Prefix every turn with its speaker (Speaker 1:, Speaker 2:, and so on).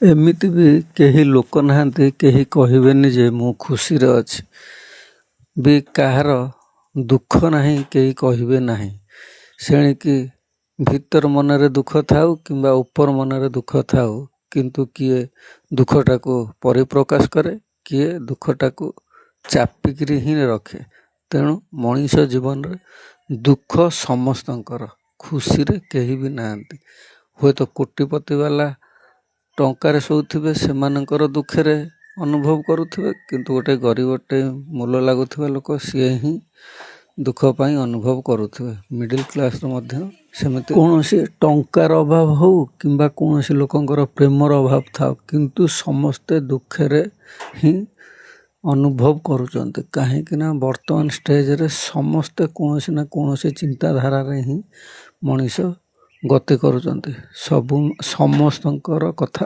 Speaker 1: ଏମିତି ବି କେହି ଲୋକ ନାହାନ୍ତି କେହି କହିବେନି ଯେ ମୁଁ ଖୁସିରେ ଅଛି, ବି କାହାର ଦୁଃଖ ନାହିଁ କେହି କହିବେ ନାହିଁ। ସେଣିକି ଭିତର ମନରେ ଦୁଃଖ ଥାଉ କିମ୍ବା ଉପର ମନରେ ଦୁଃଖ ଥାଉ, କିନ୍ତୁ କିଏ ଦୁଃଖଟାକୁ ପରିପ୍ରକାଶ କରେ, କିଏ ଦୁଃଖଟାକୁ ଚାପିକିରି ହିଁ ରଖେ। ତେଣୁ ମଣିଷ ଜୀବନରେ ଦୁଃଖ ସମସ୍ତଙ୍କର, ଖୁସିରେ କେହି ବି ନାହାନ୍ତି। ହୁଏତ କୋଟିପତି ବାଲା ଟଙ୍କାରେ ଶୋଉଥିବେ, ସେମାନଙ୍କର ଦୁଃଖରେ ଅନୁଭବ କରୁଥିବେ, କିନ୍ତୁ ଗୋଟେ ଗରିବଟେ ମୂଲ ଲାଗୁଥିବା ଲୋକ ସିଏ ହିଁ ଦୁଃଖ ପାଇଁ ଅନୁଭବ କରୁଥିବେ। ମିଡ଼ିଲ୍ କ୍ଲାସ୍ର ମଧ୍ୟ ସେମିତି କୌଣସି ଟଙ୍କାର ଅଭାବ ହଉ କିମ୍ବା କୌଣସି ଲୋକଙ୍କର ପ୍ରେମର ଅଭାବ ଥାଉ, କିନ୍ତୁ ସମସ୍ତେ ଦୁଃଖରେ ହିଁ ଅନୁଭବ କରୁଛନ୍ତି। କାହିଁକିନା ବର୍ତ୍ତମାନ ଷ୍ଟେଜରେ ସମସ୍ତେ କୌଣସି ନା କୌଣସି ଚିନ୍ତାଧାରାରେ ହିଁ ମଣିଷ ଗତି କରୁଛନ୍ତି। ସମସ୍ତଙ୍କର କଥା